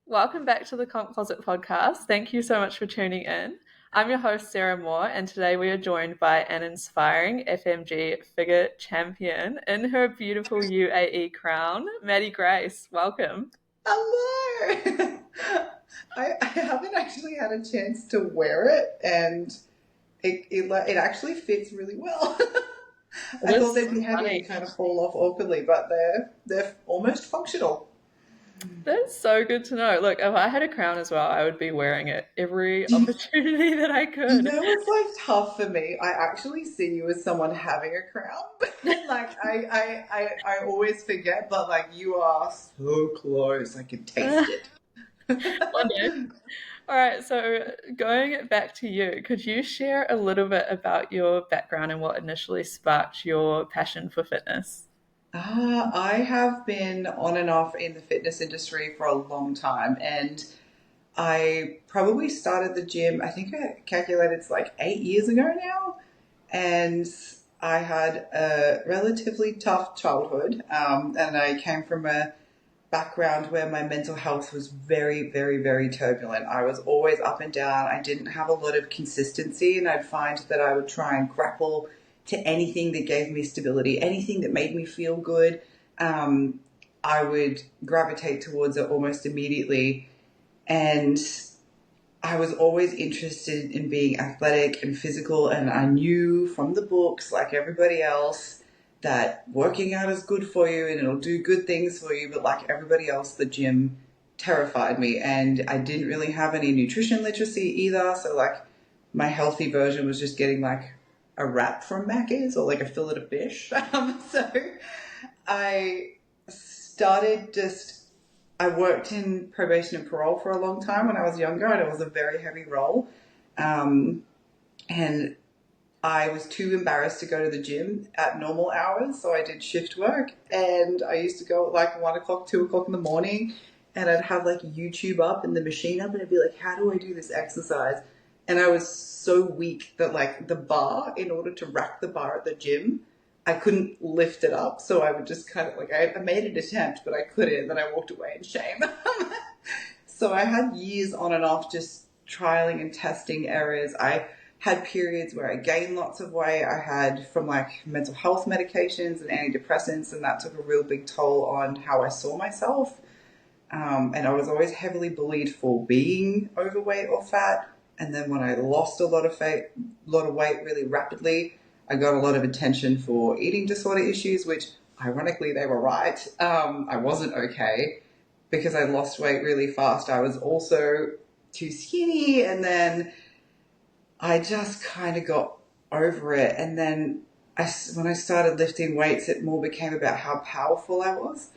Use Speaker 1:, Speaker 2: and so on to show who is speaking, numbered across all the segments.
Speaker 1: Welcome back to the Comp Closet podcast. Thank you so much for tuning in. I'm your host, Sarah Moore, and today we are joined by an inspiring FMG figure champion in her beautiful UAE crown, Madi Grace. Welcome.
Speaker 2: Hello. I haven't actually had a chance to wear it, and it actually fits really well.
Speaker 1: It
Speaker 2: I thought
Speaker 1: is
Speaker 2: they'd be heavy and
Speaker 1: funny.
Speaker 2: kind of fall off awkwardly, but they're almost functional.
Speaker 1: That's so good to know. Look, if I had a crown as well, I would be wearing it every opportunity that I
Speaker 2: You
Speaker 1: could.
Speaker 2: know what's like tough for me? I actually see you as someone having a crown. Like I always forget, but like you are so close. I can taste
Speaker 1: One
Speaker 2: it.
Speaker 1: day. All right, so going back to you, could you share a little bit about your background and what initially sparked your passion for fitness?
Speaker 2: I have been on and off in the fitness industry for a long time, and I probably started the gym, I think I calculated it's like 8 years ago now. And I had a relatively tough childhood, and I came from a background where my mental health was very, very, very turbulent. I was always up and down. I didn't have a lot of consistency, and I'd find that I would try and grapple to anything that gave me stability, anything that made me feel good. Um, I would gravitate towards it almost immediately. And I was always interested in being athletic and physical, and I knew from the books, like everybody else, that working out is good for you and it'll do good things for you. But like everybody else, the gym terrified me, and I didn't really have any nutrition literacy either. So like my healthy version was just getting like a wrap from Macca's or like a fillet of fish. So I started just I worked in probation and parole for a long time when I was younger, and it was a very heavy role. Um, and I was too embarrassed to go to the gym at normal hours, so I did shift work. And I used to go at like 1 o'clock, 2 o'clock in the morning, and I'd have like YouTube up and the machine up, and I'd be like, "How do I do this exercise?" And I was so weak that like the bar, in order to rack the bar at the gym, I couldn't lift it up, so I would just kind of like I made an attempt, but I couldn't. And then I walked away in shame. So I had years on and off just trialing and testing areas. I had periods where I gained lots of weight. I had from like mental health medications and antidepressants, and that took a real big toll on how I saw myself. And I was always heavily bullied for being overweight or fat. And then when I lost lot of weight really rapidly, I got a lot of attention for eating disorder issues, which ironically they were right. I wasn't okay because I lost weight really fast. I was also too skinny, and then I just kind of got over it. And then when I started lifting weights, it more became about how powerful I was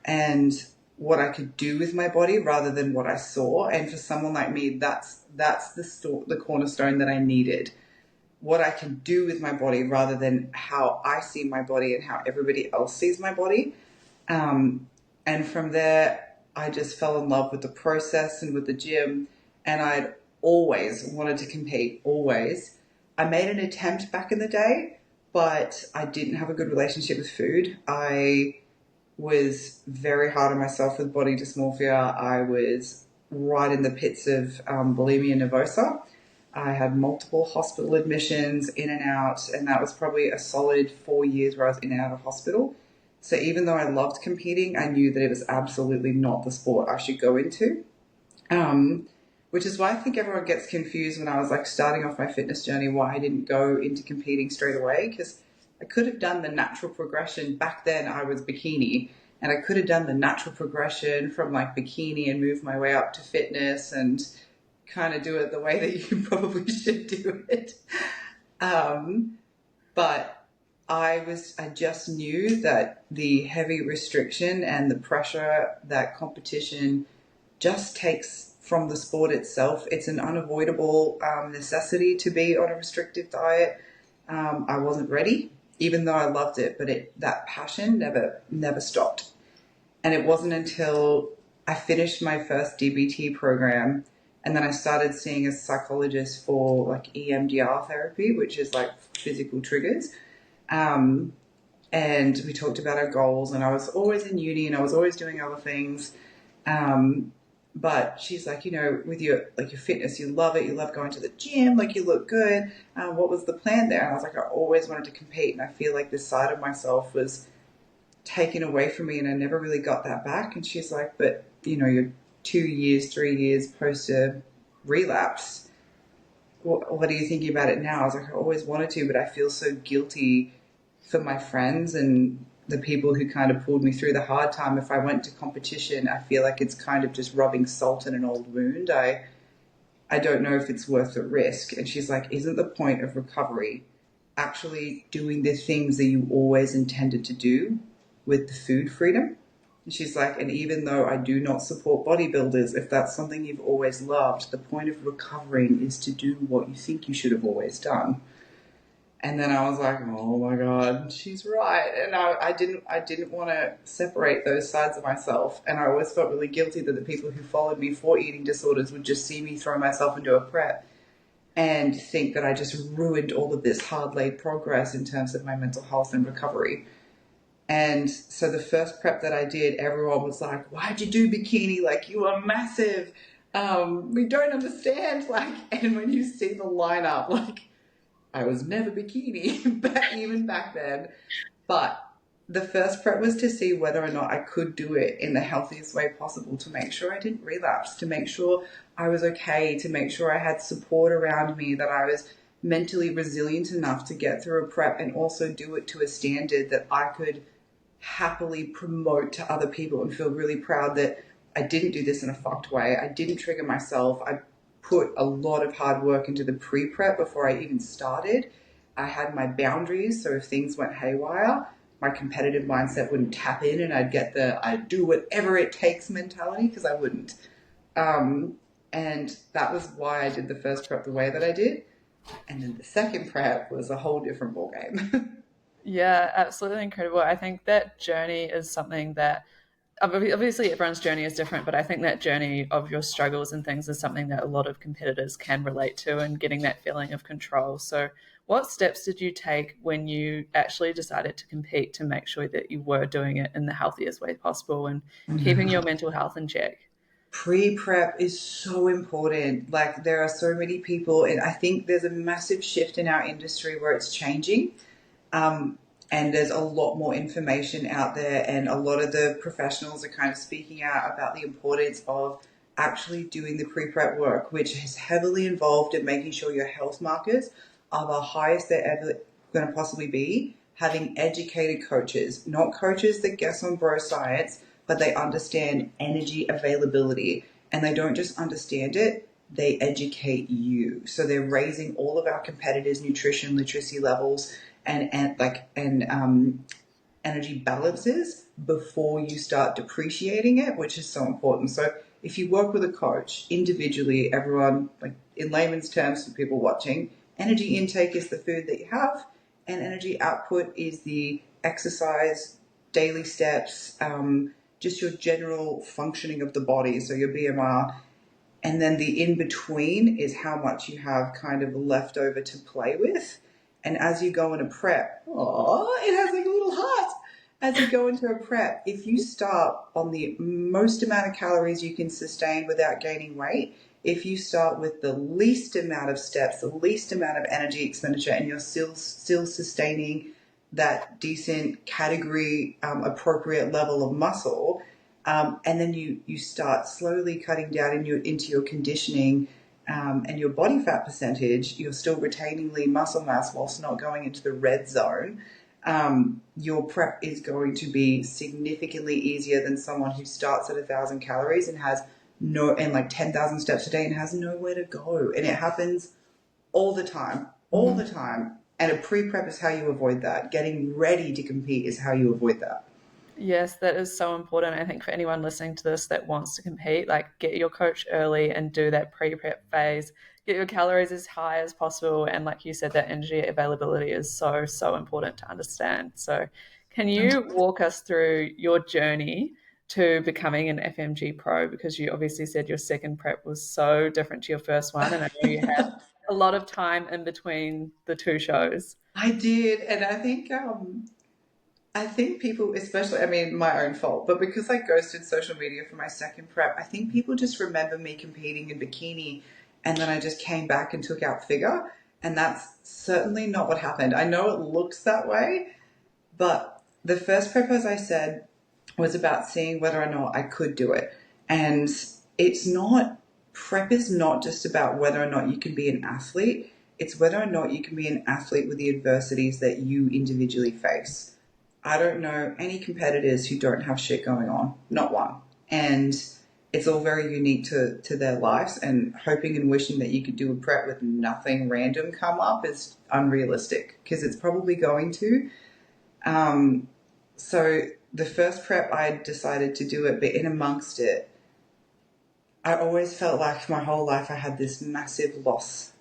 Speaker 2: and what I could do with my body rather than what I saw. And for someone like me, that's the cornerstone that I needed. What I can do with my body rather than how I see my body and how everybody else sees my body. Um, and from there, I just fell in love with the process and with the gym. And I'd always wanted to compete, always. I made an attempt back in the day, but I didn't have a good relationship with food. I was very hard on myself with body dysmorphia. I was right in the pits of bulimia nervosa. I had multiple hospital admissions in and out, and that was probably a solid 4 years where I was in and out of hospital. So even though I loved competing, I knew that it was absolutely not the sport I should go into. Um, which is why I think everyone gets confused when I was like starting off my fitness journey, why I didn't go into competing straight away. Because I could have done the natural progression. Back then I was bikini, and I could have done the natural progression from like bikini and moved my way up to fitness and kind of do it the way that you probably should do it. Um, but I just knew that the heavy restriction and the pressure that competition just takes from the sport itself. It's an unavoidable necessity to be on a restrictive diet. I wasn't ready, even though I loved it, but that passion never stopped. And it wasn't until I finished my first DBT program, and then I started seeing a psychologist for like EMDR therapy, which is like physical triggers. Um, and we talked about our goals, and I was always in uni and I was always doing other things. Um, But she's like, with your fitness, you love it. You love going to the gym. Like, you look good. What was the plan there? And I was like, I always wanted to compete, and I feel like this side of myself was taken away from me, and I never really got that back. And she's like, but you're 2 years, 3 years post a relapse. What are you thinking about it now? I was like, I always wanted to, but I feel so guilty for my friends and the people who kind of pulled me through the hard time. If I went to competition, I feel like it's kind of just rubbing salt in an old wound. I don't know if it's worth the risk. And she's like, isn't the point of recovery actually doing the things that you always intended to do with the food freedom? And she's like, and even though I do not support bodybuilders, if that's something you've always loved, the point of recovering is to do what you think you should have always done. And then I was like, oh my God, she's right. And I didn't want to separate those sides of myself. And I always felt really guilty that the people who followed me for eating disorders would just see me throw myself into a prep and think that I just ruined all of this hard laid progress in terms of my mental health and recovery. And so the first prep that I did, everyone was like, why'd you do bikini? Like, you are massive. We don't understand. Like, and when you see the lineup, like, I was never bikini, but even back then. But the first prep was to see whether or not I could do it in the healthiest way possible, to make sure I didn't relapse, to make sure I was okay, to make sure I had support around me, that I was mentally resilient enough to get through a prep and also do it to a standard that I could happily promote to other people and feel really proud that I didn't do this in a fucked way. I didn't trigger myself. I put a lot of hard work into the pre-prep before I even started. I had my boundaries, so if things went haywire, my competitive mindset wouldn't tap in, and I'd do whatever it takes mentality, because I wouldn't. And that was why I did the first prep the way that I did. And then the second prep was a whole different ballgame.
Speaker 1: Yeah, absolutely incredible. I think that journey is something that obviously everyone's journey is different, but I think that journey of your struggles and things is something that a lot of competitors can relate to, and getting that feeling of control. So, what steps did you take when you actually decided to compete to make sure that you were doing it in the healthiest way possible and keeping your mental health in check?
Speaker 2: Pre-prep is so important. Like, there are so many people, and I think there's a massive shift in our industry where it's changing. Um, and there's a lot more information out there, and a lot of the professionals are kind of speaking out about the importance of actually doing the pre-prep work, which is heavily involved in making sure your health markers are the highest they're ever going to possibly be. Having educated coaches, not coaches that guess on bro science, but they understand energy availability, and they don't just understand it, they educate you. So they're raising all of our competitors' nutrition literacy levels and energy balances before you start depreciating it, which is so important. So if you work with a coach individually, everyone, like, in layman's terms for people watching, energy intake is the food that you have, and energy output is the exercise, daily steps, just your general functioning of the body, so your BMR. And then the in between is how much you have kind of left over to play with. And as you go into prep, oh, it has like a little heart. As you go into a prep, if you start on the most amount of calories you can sustain without gaining weight, if you start with the least amount of steps, the least amount of energy expenditure, and you're still sustaining that decent category appropriate level of muscle, and then you start slowly cutting down into your conditioning and your body fat percentage, you're still retaining lean muscle mass whilst not going into the red zone. Your prep is going to be significantly easier than someone who starts at 1,000 calories and has like 10,000 steps a day and has nowhere to go. And it happens all the time, all the time. And a pre-prep is how you avoid that. Getting ready to compete is how you avoid that.
Speaker 1: Yes, that is so important. I think for anyone listening to this that wants to compete, like, get your coach early and do that pre-prep phase. Get your calories as high as possible, and like you said, that energy availability is so important to understand. So, can you walk us through your journey to becoming an FMG pro? Because you obviously said your second prep was so different to your first one, and I know you had a lot of time in between the two shows.
Speaker 2: I did, and I think I think people, especially, I mean, my own fault, but because I ghosted social media for my second prep, I think people just remember me competing in bikini and then I just came back and took out figure. And that's certainly not what happened. I know it looks that way, but the first prep, as I said, was about seeing whether or not I could do it. And it's not, prep is not just about whether or not you can be an athlete, it's whether or not you can be an athlete with the adversities that you individually face. I don't know any competitors who don't have shit going on, not one. And it's all very unique to their lives, and hoping and wishing that you could do a prep with nothing random come up is unrealistic because it's probably going to. So the first prep, I decided to do it, but in amongst it, I always felt like my whole life I had this massive loss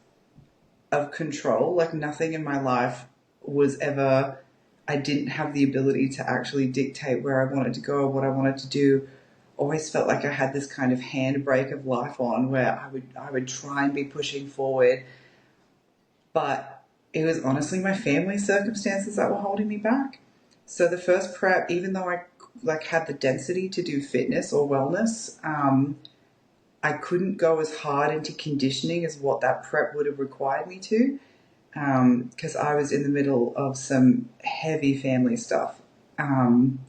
Speaker 2: of control. Like nothing in my life was ever, I didn't have the ability to actually dictate where I wanted to go or what I wanted to do. Always felt like I had this kind of handbrake of life on where I would try and be pushing forward, but it was honestly my family circumstances that were holding me back. So the first prep, even though I like had the density to do fitness or wellness, I couldn't go as hard into conditioning as what that prep would have required me to, because I was in the middle of some heavy family stuff. And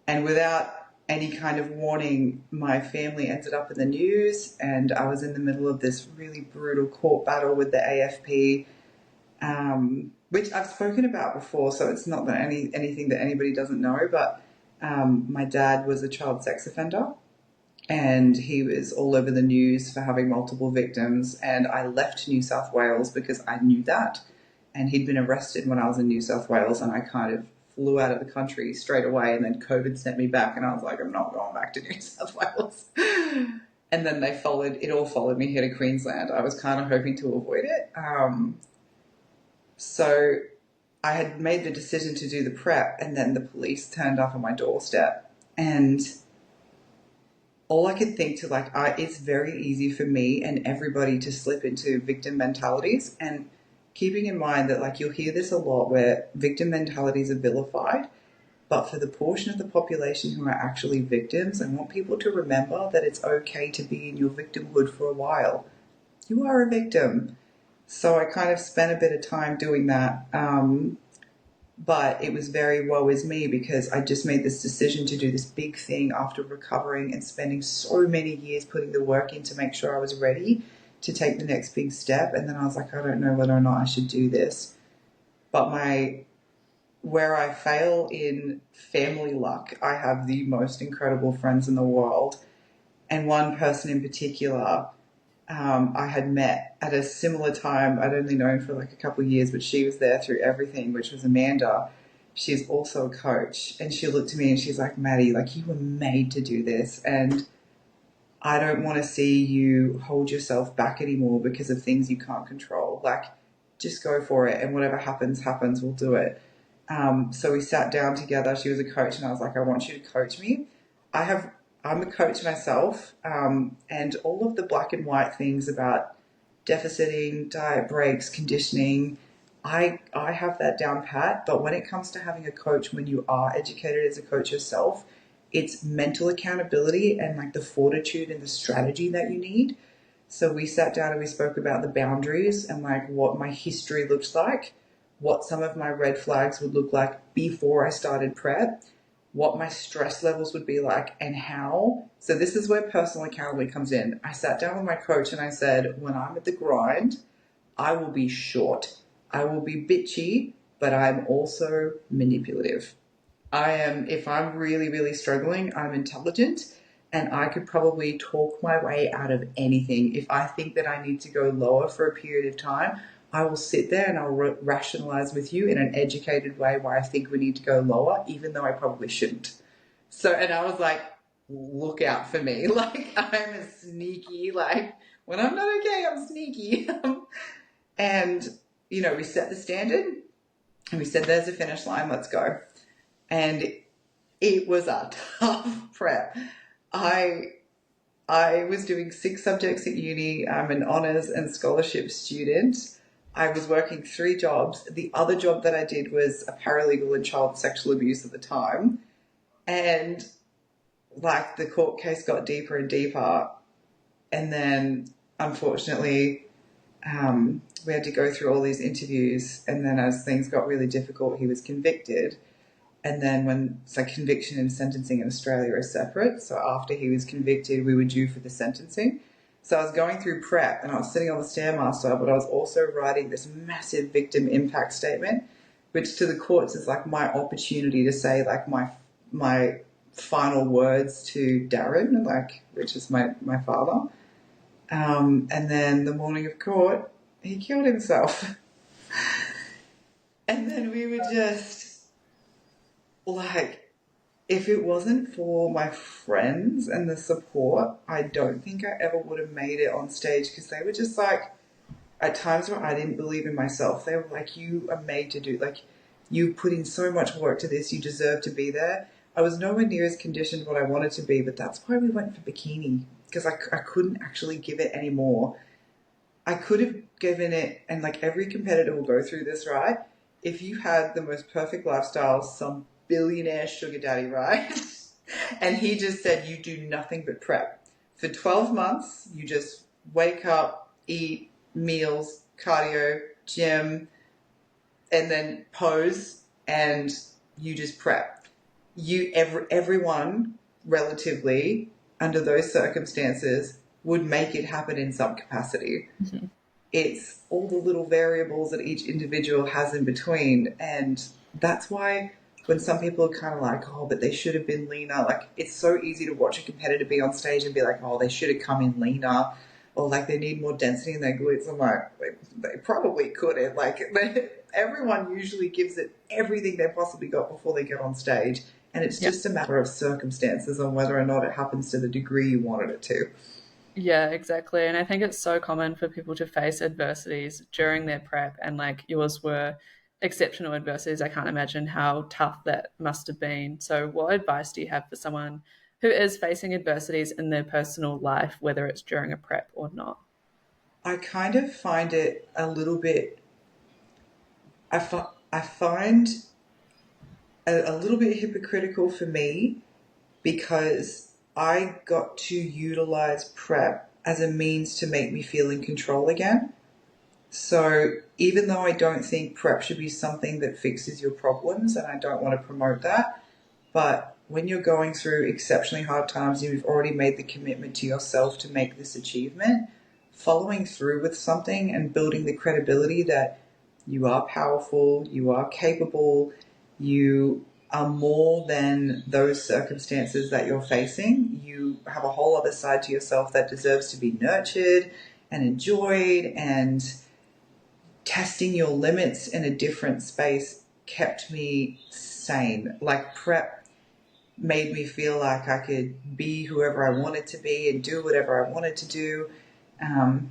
Speaker 2: without any kind of warning, my family ended up in the news, and I was in the middle of this really brutal court battle with the AFP, which I've spoken about before, so it's not that anything that anybody doesn't know, but my dad was a child sex offender, and he was all over the news for having multiple victims, and I left New South Wales because I knew that, and he'd been arrested when I was in New South Wales, and I kind of flew out of the country straight away, and then COVID sent me back, and I was like, I'm not going back to New South Wales. And then it all followed me here to Queensland. I was kind of hoping to avoid it. So I had made the decision to do the prep, and then the police turned up on my doorstep, and all I could think to it's very easy for me and everybody to slip into victim mentalities, and keeping in mind that you'll hear this a lot where victim mentalities are vilified, but for the portion of the population who are actually victims, I want people to remember that it's okay to be in your victimhood for a while. You are a victim. So I kind of spent a bit of time doing that. But it was very woe is me because I just made this decision to do this big thing after recovering and spending so many years putting the work in to make sure I was ready to take the next big step. And then I was like, I don't know whether or not I should do this. But where I fail in family luck, I have the most incredible friends in the world. And one person in particular, I had met at a similar time. I'd only known for a couple of years, but she was there through everything, which was Amanda. She's also a coach. And she looked at me and she's like, Maddie, you were made to do this. And I don't want to see you hold yourself back anymore because of things you can't control. Just go for it. And whatever happens, happens. We'll do it. So we sat down together. She was a coach and I was like, I want you to coach me. I'm a coach myself, and all of the black and white things about deficiting, diet breaks, conditioning, I have that down pat. But when it comes to having a coach, when you are educated as a coach yourself, it's mental accountability and the fortitude and the strategy that you need. So we sat down and we spoke about the boundaries and what my history looks like, what some of my red flags would look like before I started prep, what my stress levels would be like, and how. So this is where personal accountability comes in. I sat down with my coach and I said, when I'm at the grind, I will be short. I will be bitchy, but I'm also manipulative. If I'm really, really struggling, I'm intelligent, and I could probably talk my way out of anything. If I think that I need to go lower for a period of time, I will sit there and I'll rationalize with you in an educated way why I think we need to go lower, even though I probably shouldn't. And I was like, look out for me. I'm a sneaky, when I'm not okay, I'm sneaky. And, we set the standard and we said, there's a finish line, let's go. And it was a tough prep. I was doing 6 subjects at uni. I'm an honours and scholarship student. I was working 3 jobs. The other job that I did was a paralegal in child sexual abuse at the time. And like the court case got deeper and deeper. And then unfortunately, we had to go through all these interviews. And then as things got really difficult, he was convicted. And then when so conviction and sentencing in Australia are separate. So after he was convicted, we were due for the sentencing. So I was going through prep and I was sitting on the Stairmaster, but I was also writing this massive victim impact statement, which to the courts is like my opportunity to say like my final words to Darren, like which is my father. And then the morning of court, he killed himself. And then we were just like, if it wasn't for my friends and the support, I don't think I ever would have made it on stage because they were just like, at times where I didn't believe in myself, they were like, you are made to do, like, you put in so much work to this, you deserve to be there. I was nowhere near as conditioned what I wanted to be, but that's why we went for bikini because I couldn't actually give it anymore. I could have given it, and like every competitor will go through this, right? If you had the most perfect lifestyle, some billionaire sugar daddy, right? And he just said, you do nothing but prep. For 12 months, you just wake up, eat, meals, cardio, gym, and then pose, and you just prep. Everyone, relatively, under those circumstances, would make it happen in some capacity.
Speaker 1: Mhm.
Speaker 2: It's all the little variables that each individual has in between. And that's why when some people are kind of like, oh, but they should have been leaner, like it's so easy to watch a competitor be on stage and be like, oh, they should have come in leaner or like they need more density in their glutes. I'm like, they probably couldn't. Like everyone usually gives it everything they possibly got before they get on stage. And it's
Speaker 1: Yeah.
Speaker 2: just a matter of circumstances on whether or not it happens to the degree you wanted it to.
Speaker 1: Yeah, exactly. And I think it's so common for people to face adversities during their prep, and like yours were exceptional adversities. I can't imagine how tough that must have been. So, what advice do you have for someone who is facing adversities in their personal life, whether it's during a prep or not?
Speaker 2: I kind of find it a little bit, I find a little bit hypocritical for me because I got to utilize prep as a means to make me feel in control again. So even though I don't think prep should be something that fixes your problems, and I don't want to promote that, but when you're going through exceptionally hard times, you've already made the commitment to yourself to make this achievement, following through with something and building the credibility that you are powerful, you are capable, you are more than those circumstances that you're facing. You have a whole other side to yourself that deserves to be nurtured and enjoyed, and testing your limits in a different space kept me sane. Like prep made me feel like I could be whoever I wanted to be and do whatever I wanted to do. Um,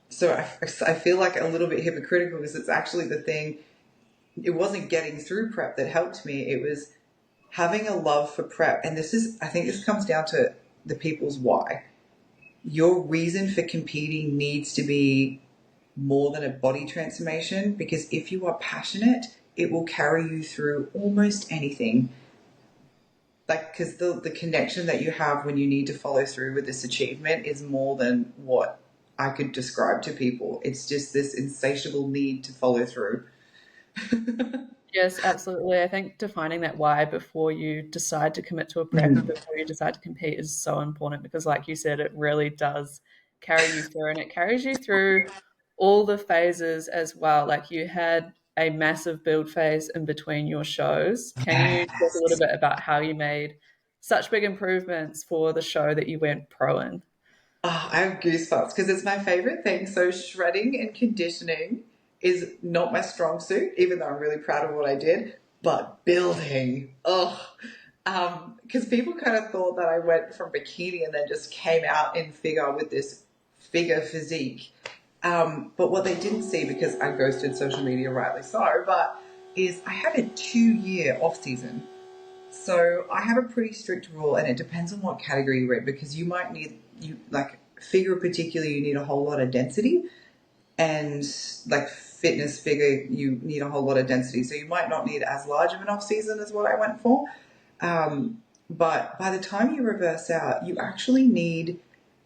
Speaker 2: so I feel like a little bit hypocritical because it's actually the thing. It wasn't getting through prep that helped me. It was having a love for prep. And I think this comes down to the people's why. Your reason for competing needs to be more than a body transformation because if you are passionate, it will carry you through almost anything. Like, because the connection that you have when you need to follow through with this achievement is more than what I could describe to people. It's just this insatiable need to follow through.
Speaker 1: Yes, absolutely. I think defining that why before you decide to commit to a prep and
Speaker 2: Mm.
Speaker 1: before you decide to compete is so important because, like you said, it really does carry you through and it carries you through all the phases as well. Like you had a massive build phase in between your shows. Can you talk a little
Speaker 2: Yes.
Speaker 1: bit about how you made such big improvements for the show that you went pro in?
Speaker 2: Oh, I have goosebumps because it's my favorite thing. So shredding and conditioning is not my strong suit, even though I'm really proud of what I did. But building, because people kind of thought that I went from bikini and then just came out in figure with this figure physique. But what they didn't see, because I ghosted social media, rightly so, but is I had a 2 year off season. So I have a pretty strict rule, and it depends on what category you're in because you might need you like figure particularly you need a whole lot of density, and like fitness figure, you need a whole lot of density. So you might not need as large of an off season as what I went for. But by the time you reverse out, you actually need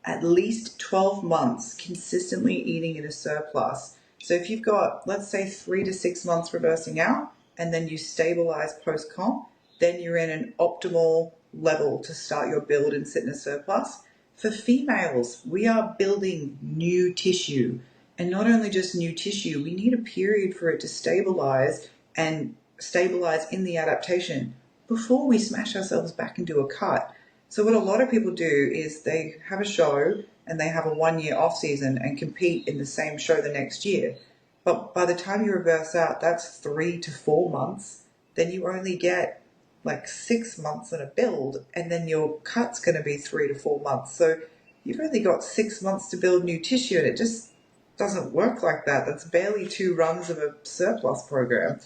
Speaker 2: at least 12 months consistently eating in a surplus. So if you've got, let's say, 3 to 6 months reversing out and then you stabilize post comp, then you're in an optimal level to start your build and sit in a surplus. For females, we are building new tissue. And not only just new tissue, we need a period for it to stabilize and stabilize in the adaptation before we smash ourselves back into a cut. So what a lot of people do is they have a show and they have a 1 year off season and compete in the same show the next year. But by the time you reverse out, that's 3 to 4 months. Then you only get like 6 months in a build, and then your cut's going to be 3 to 4 months. So you've only got 6 months to build new tissue, and it just doesn't work like that. That's barely 2 runs of a surplus program.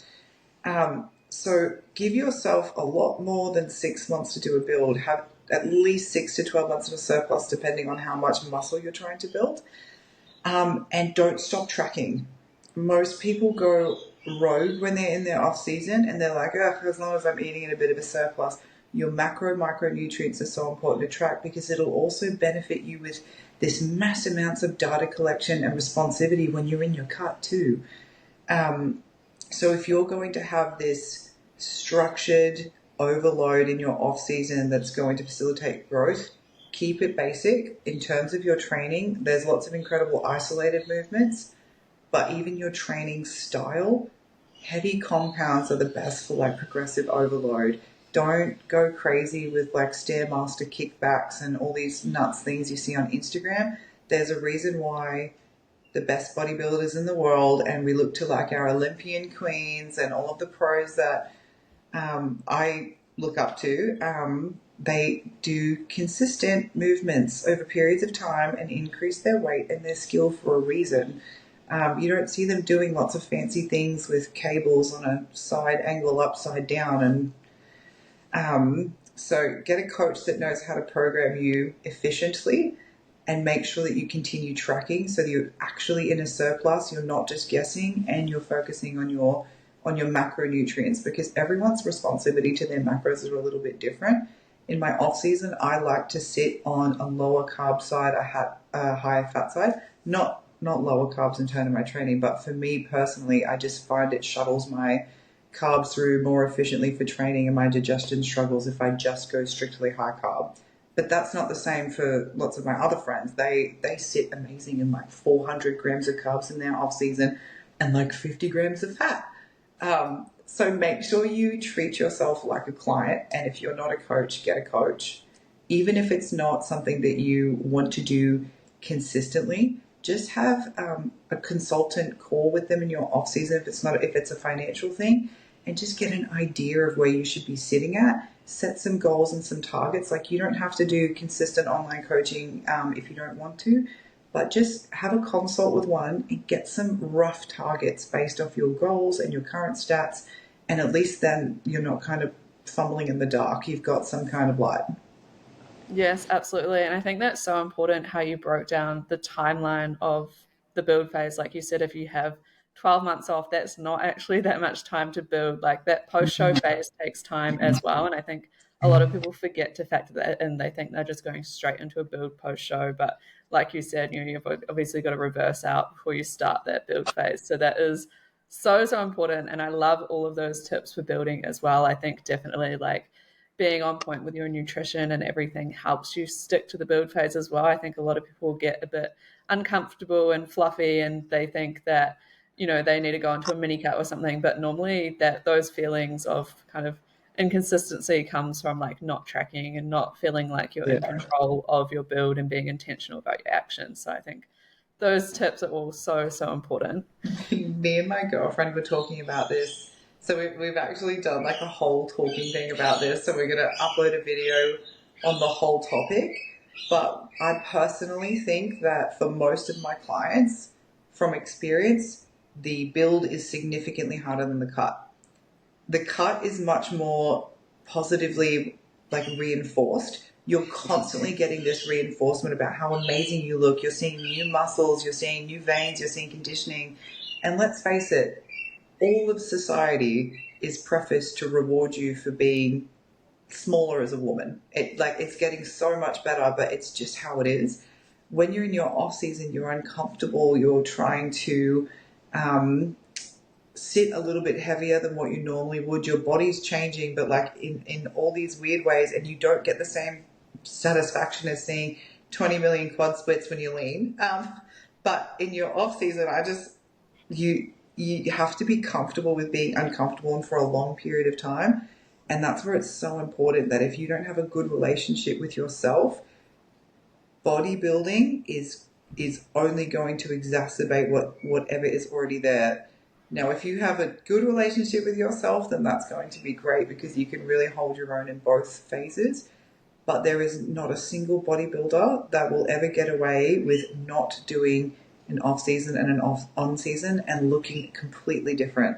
Speaker 2: So give yourself a lot more than 6 months to do a build. Have at least 6 to 12 months of a surplus, depending on how much muscle you're trying to build. And don't stop tracking. Most people go rogue when they're in their off season, and they're like, oh, as long as I'm eating in a bit of a surplus. Your micronutrients are so important to track because it'll also benefit you with this mass amounts of data collection and responsivity when you're in your cut too. So if you're going to have this structured overload in your off season that's going to facilitate growth, keep it basic. In terms of your training, there's lots of incredible isolated movements, but even your training style, heavy compounds are the best for like progressive overload. Don't go crazy with like Stairmaster kickbacks and all these nuts things you see on Instagram. There's a reason why the best bodybuilders in the world, and we look to like our Olympian queens and all of the pros that I look up to. They do consistent movements over periods of time and increase their weight and their skill for a reason. You don't see them doing lots of fancy things with cables on a side angle upside down. And so get a coach that knows how to program you efficiently and make sure that you continue tracking so that you're actually in a surplus. You're not just guessing, and you're focusing on your macronutrients, because everyone's responsivity to their macros is a little bit different. In my off season, I like to sit on a lower carb side, a higher fat side, not lower carbs in terms of my training, but for me personally, I just find it shuttles my carbs through more efficiently for training, and my digestion struggles if I just go strictly high carb. But that's not the same for lots of my other friends. They sit amazing in like 400 grams of carbs in their off season and like 50 grams of fat. So make sure you treat yourself like a client. And if you're not a coach, get a coach. Even if it's not something that you want to do consistently, just have a consultant call with them in your off season if it's a financial thing, and just get an idea of where you should be sitting at. Set some goals and some targets. Like, you don't have to do consistent online coaching if you don't want to, but just have a consult with one and get some rough targets based off your goals and your current stats. And at least then you're not kind of fumbling in the dark. You've got some kind of light.
Speaker 1: Yes, absolutely. And I think that's so important how you broke down the timeline of the build phase. Like you said, if you have 12 months off, that's not actually that much time to build. Like, that post show phase takes time as well. And I think a lot of people forget to factor that in. They think they're just going straight into a build post show. But like you said, you've obviously got to reverse out before you start that build phase. So that is so, so important. And I love all of those tips for building as well. I think definitely like being on point with your nutrition and everything helps you stick to the build phase as well. I think a lot of people get a bit uncomfortable and fluffy, and they think that, they need to go into a mini cut or something. But normally that those feelings of kind of inconsistency comes from like not tracking and not feeling like you're in
Speaker 2: Yeah.
Speaker 1: control of your build and being intentional about your actions. So I think those tips are all so, so important.
Speaker 2: Me and my girlfriend were talking about this. So we've actually done like a whole talking thing about this. So we're going to upload a video on the whole topic. But I personally think that for most of my clients, from experience, the build is significantly harder than the cut. The cut is much more positively like reinforced. you're constantly getting this reinforcement about how amazing you look. You're seeing new muscles, you're seeing new veins, you're seeing conditioning. And let's face it, all of society is prefaced to reward you for being smaller as a woman. It's getting so much better, but it's just how it is. When you're in your off season, you're uncomfortable. You're trying to sit a little bit heavier than what you normally would. Your body's changing, but like in all these weird ways, and you don't get the same satisfaction as seeing 20 million quad splits when you're lean. But in your off season, you have to be comfortable with being uncomfortable and for a long period of time. And that's where it's so important that if you don't have a good relationship with yourself, bodybuilding is only going to exacerbate whatever is already there. Now, if you have a good relationship with yourself, then that's going to be great because you can really hold your own in both phases. But there is not a single bodybuilder that will ever get away with not doing an off season and an on season and looking completely different.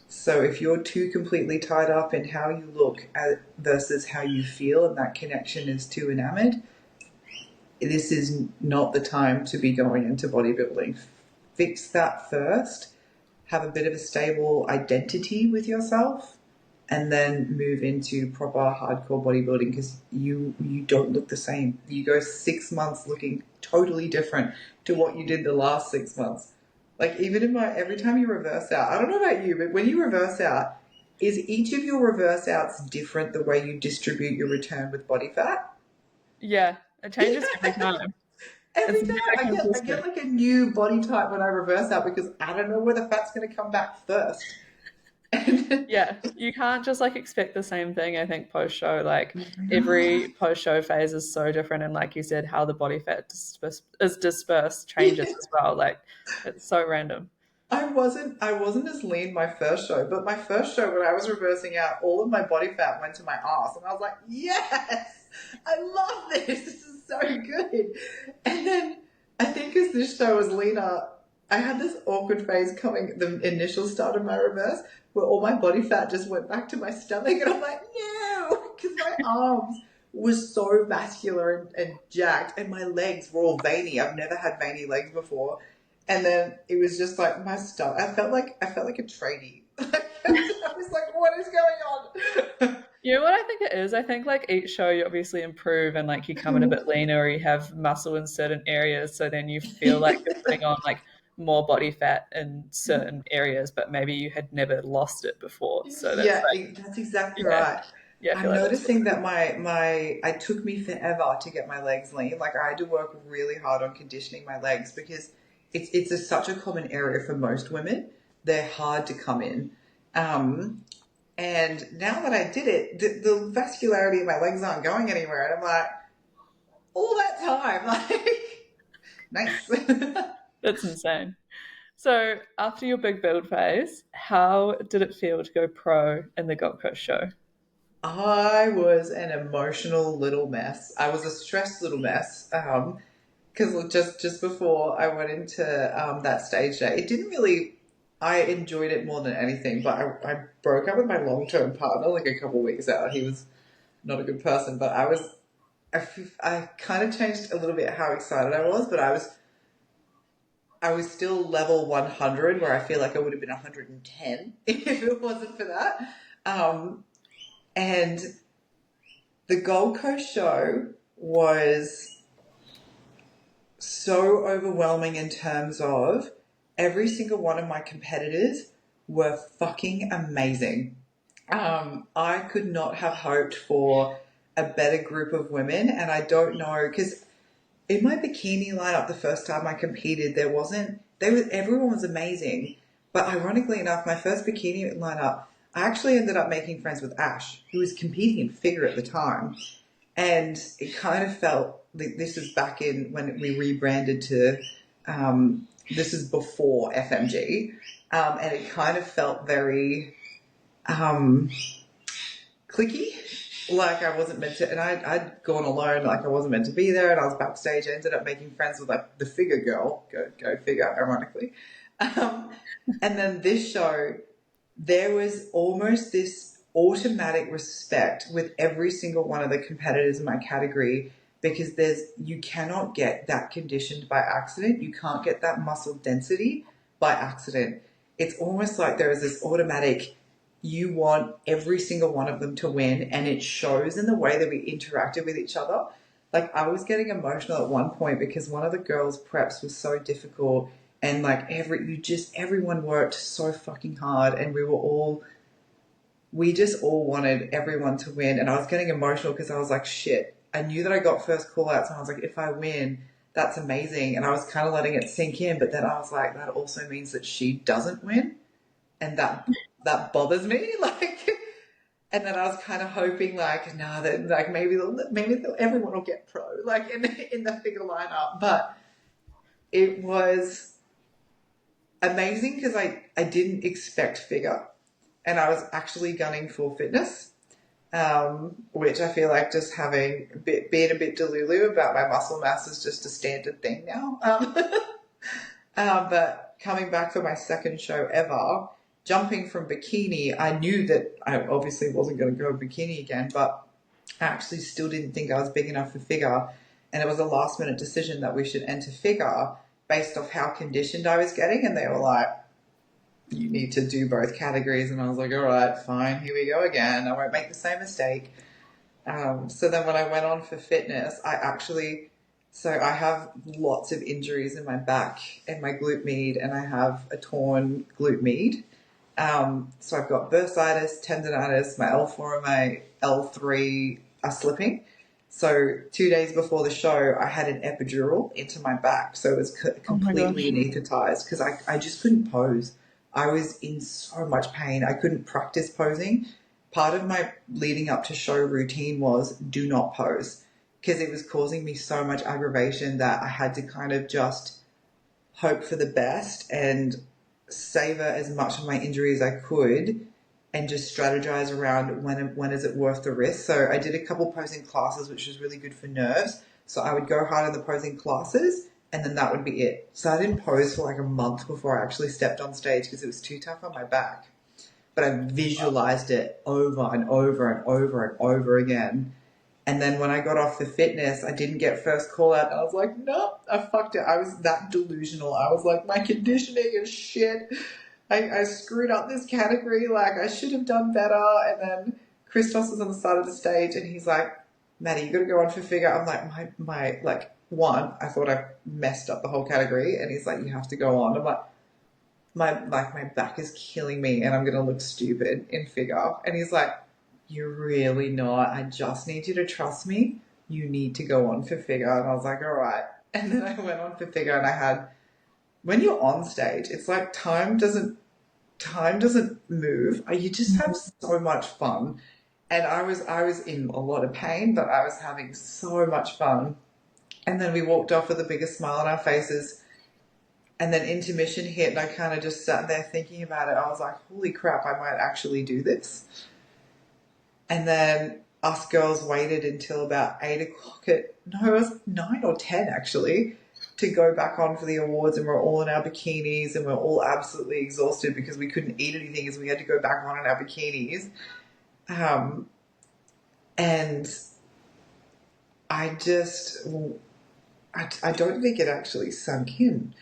Speaker 2: So if you're too completely tied up in how you look versus how you feel, and that connection is too enamored, this is not the time to be going into bodybuilding. Fix that first, have a bit of a stable identity with yourself, and then move into proper hardcore bodybuilding because you don't look the same. You go 6 months looking totally different to what you did the last 6 months. Like even every time you reverse out, I don't know about you, but when you reverse out, is each of your reverse outs different the way you distribute your return with body fat?
Speaker 1: Yeah, it changes every time. It's
Speaker 2: Every time
Speaker 1: never
Speaker 2: I get
Speaker 1: consistent.
Speaker 2: like a new body type when I reverse out because I don't know where the fat's going to come back first. And
Speaker 1: Yeah, you can't just like expect the same thing, I think, post show. Like every post show phase is so different. And like you said, how the body fat is dispersed changes as well. Like it's so random.
Speaker 2: I wasn't as lean my first show, but my first show when I was reversing out, all of my body fat went to my ass, and I was like, yes, I love this. This is so good. And then I think as this show was leaner, I had this awkward phase coming the initial start of my reverse where all my body fat just went back to my stomach, and I'm like, no, because my arms was so vascular and jacked, and my legs were all veiny. I've never had veiny legs before. And then it was just like my stomach. I felt like a trainee. I was like, what is going on?
Speaker 1: You know what I think it is? I think like each show you obviously improve and like you come in a bit leaner or you have muscle in certain areas. So then you feel like you're putting on like more body fat in certain areas, but maybe you had never lost it before. So that's
Speaker 2: Yeah,
Speaker 1: like,
Speaker 2: that's exactly
Speaker 1: yeah,
Speaker 2: right.
Speaker 1: yeah, I feel
Speaker 2: I'm
Speaker 1: like that's what
Speaker 2: noticing
Speaker 1: it
Speaker 2: that it took me forever to get my legs lean. Like I had to work really hard on conditioning my legs because such a common area for most women. They're hard to come in. And now that I did it, the vascularity of my legs aren't going anywhere. And I'm like, all that time, like, nice.
Speaker 1: That's insane. So after your big build phase, how did it feel to go pro in the Gold Coast show?
Speaker 2: I was an emotional little mess. I was a stressed little mess. Because just before I went into that stage day, it didn't really. I enjoyed it more than anything, but I broke up with my long term partner like a couple of weeks out. He was not a good person, but I kind of changed a little bit how excited I was, but I was still level 100, where I feel like I would have been 110 if it wasn't for that. And the Gold Coast show was so overwhelming in terms of every single one of my competitors were fucking amazing. I could not have hoped for a better group of women, and I don't know because in my bikini lineup the first time I competed, everyone was amazing, but ironically enough, my first bikini lineup, I actually ended up making friends with Ash, who was competing in figure at the time. And it kind of felt like this is back in when we rebranded to this is before FMG, and it kind of felt very clicky, like I wasn't meant to. And I'd gone alone, like I wasn't meant to be there, and I was backstage. I ended up making friends with like the figure girl, go figure, ironically. And then this show, there was almost this automatic respect with every single one of the competitors in my category, because you cannot get that conditioned by accident. You can't get that muscle density by accident. It's almost like there is this automatic, you want every single one of them to win, and it shows in the way that we interacted with each other. Like, I was getting emotional at one point because one of the girls' preps was so difficult, and like everyone worked so fucking hard, and we just all wanted everyone to win. And I was getting emotional because I was like, shit, I knew that I got first call outs, and I was like, if I win, that's amazing. And I was kind of letting it sink in, but then I was like, that also means that she doesn't win, and that bothers me. Like, and then I was kind of hoping, like, nah, that like maybe everyone will get pro, like in the figure lineup. But it was amazing because I didn't expect figure, and I was actually gunning for fitness, which I feel like just being a bit delulu about my muscle mass is just a standard thing now. But coming back for my second show ever, jumping from bikini, I knew that I obviously wasn't going to go bikini again, but I actually still didn't think I was big enough for figure. And it was a last minute decision that we should enter figure based off how conditioned I was getting. And they were like, you need to do both categories. And I was like, all right, fine, here we go again. I won't make the same mistake. So then when I went on for fitness, so I have lots of injuries in my back and my glute med, and I have a torn glute med. So I've got bursitis, tendonitis, my L4 and my L3 are slipping. So 2 days before the show, I had an epidural into my back. So it was
Speaker 1: Oh my
Speaker 2: completely
Speaker 1: gosh.
Speaker 2: anesthetized because I just couldn't pose. I was in so much pain. I couldn't practice posing. Part of my leading up to show routine was do not pose, because it was causing me so much aggravation that I had to kind of just hope for the best and savor as much of my injury as I could, and just strategize around when is it worth the risk. So I did a couple posing classes, which was really good for nerves. So I would go hard in the posing classes, and then that would be it. So I didn't pose for like a month before I actually stepped on stage because it was too tough on my back. But I visualized it over and over and over and over again. And then when I got off for fitness, I didn't get first call out. And I was like, no, I fucked it. I was that delusional. I was like, my conditioning is shit. I screwed up this category. Like, I should have done better. And then Christos was on the side of the stage, and he's like, Maddie, you got to go on for figure. I'm like, I thought I messed up the whole category. And he's like, you have to go on. I'm like, my back is killing me, and I'm going to look stupid in figure. And he's like, you're really not. I just need you to trust me. You need to go on for figure. And I was like, all right. And then I went on for figure, and when you're on stage, it's like time doesn't move. You just have so much fun. And I was in a lot of pain, but I was having so much fun. And then we walked off with the biggest smile on our faces. And then intermission hit, and I kind of just sat there thinking about it. I was like, holy crap, I might actually do this. And then us girls waited until about 8 o'clock it was 9 or 10 actually, to go back on for the awards, and we're all in our bikinis, and we're all absolutely exhausted because we couldn't eat anything as we had to go back on in our bikinis. And I don't think it actually sunk in.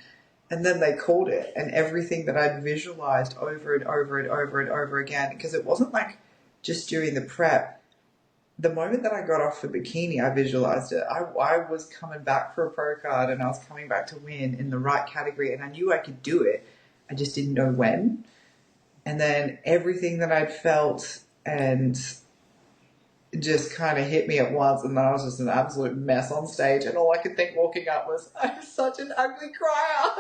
Speaker 2: And then they called it, and everything that I'd visualized over and over and over and over again, because it wasn't like just during the prep. The moment that I got off the bikini, I visualized it. I was coming back for a pro card, and I was coming back to win in the right category, and I knew I could do it. I just didn't know when. And then everything that I'd felt and just kind of hit me at once, and then I was just an absolute mess on stage, and all I could think walking up was, I'm such an ugly crier.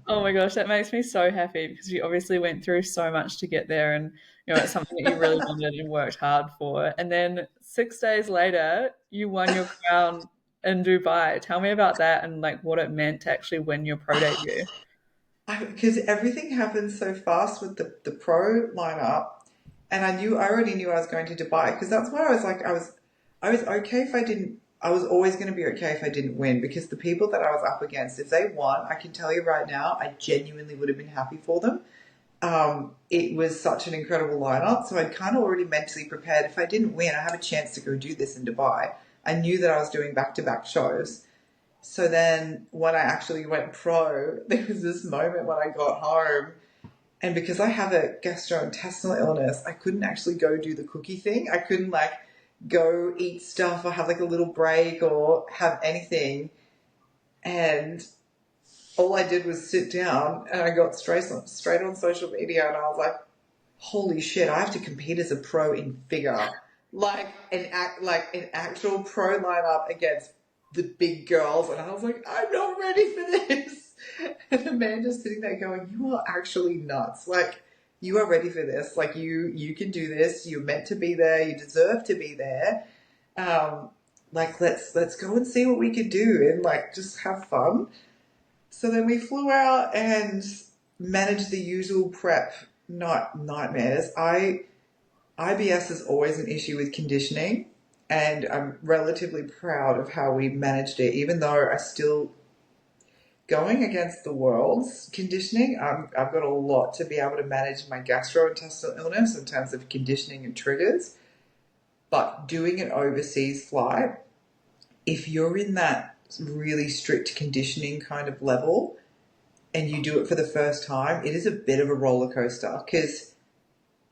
Speaker 1: Oh my gosh, that makes me so happy because you obviously went through so much to get there, and it's something that you really wanted and worked hard for. And then 6 days later, you won your crown in Dubai. Tell me about that and like what it meant to actually win your pro debut.
Speaker 2: Because everything happened so fast with the pro lineup, and I already knew I was going to Dubai, because that's why I was like, I was okay if I didn't. I was always going to be okay if I didn't win, because the people that I was up against, if they won, I can tell you right now, I genuinely would have been happy for them. it was such an incredible lineup. So I'd kind of already mentally prepared. If I didn't win, I have a chance to go do this in Dubai. I knew that I was doing back to back shows. So then when I actually went pro, there was this moment when I got home. And because I have a gastrointestinal illness, I couldn't actually go do the cookie thing. I couldn't like go eat stuff or have like a little break or have anything. And all I did was sit down and I got straight on social media and I was like, holy shit, I have to compete as a pro in figure. Like an actual pro lineup against the big girls. And I was like, I'm not ready for this. And Amanda's sitting there going, you are actually nuts. Like, you are ready for this. Like, you can do this. You're meant to be there. You deserve to be there. Um, like, let's go and see what we can do and like just have fun. So then we flew out and managed the usual prep nightmares. IBS is always an issue with conditioning, and I'm relatively proud of how we managed it, even though I still going against the world's conditioning. I've got a lot to be able to manage my gastrointestinal illness in terms of conditioning and triggers. But doing an overseas flight, if you're in that really strict conditioning kind of level and you do it for the first time, it is a bit of a roller coaster because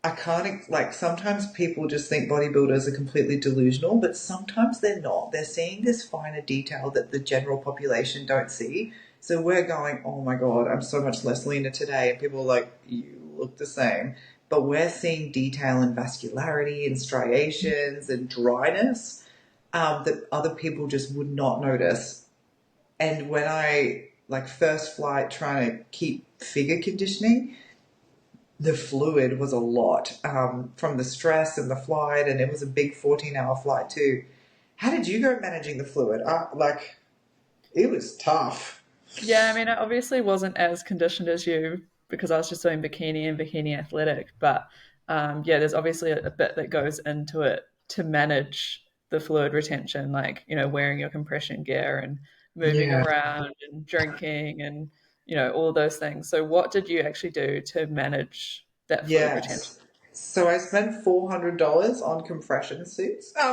Speaker 2: I can't, like, sometimes people just think bodybuilders are completely delusional, but sometimes they're not. They're seeing this finer detail that the general population don't see. So we're going, oh my God, I'm so much less leaner today. And people are like, you look the same. But we're seeing detail and vascularity and striations and dryness that other people just would not notice. And when I, like, first flight trying to keep figure conditioning, the fluid was a lot from the stress and the flight, and it was a big 14-hour flight too. How did you go managing the fluid? Like, it was tough.
Speaker 1: Yeah, I mean, I obviously wasn't as conditioned as you because I was just doing bikini and bikini athletic. But yeah, there's obviously a bit that goes into it to manage the fluid retention, like, wearing your compression gear and moving
Speaker 2: Yeah.
Speaker 1: around and drinking and, all those things. So, what did you actually do to manage that fluid retention?
Speaker 2: Yes. So I spent $400 on compression suits. I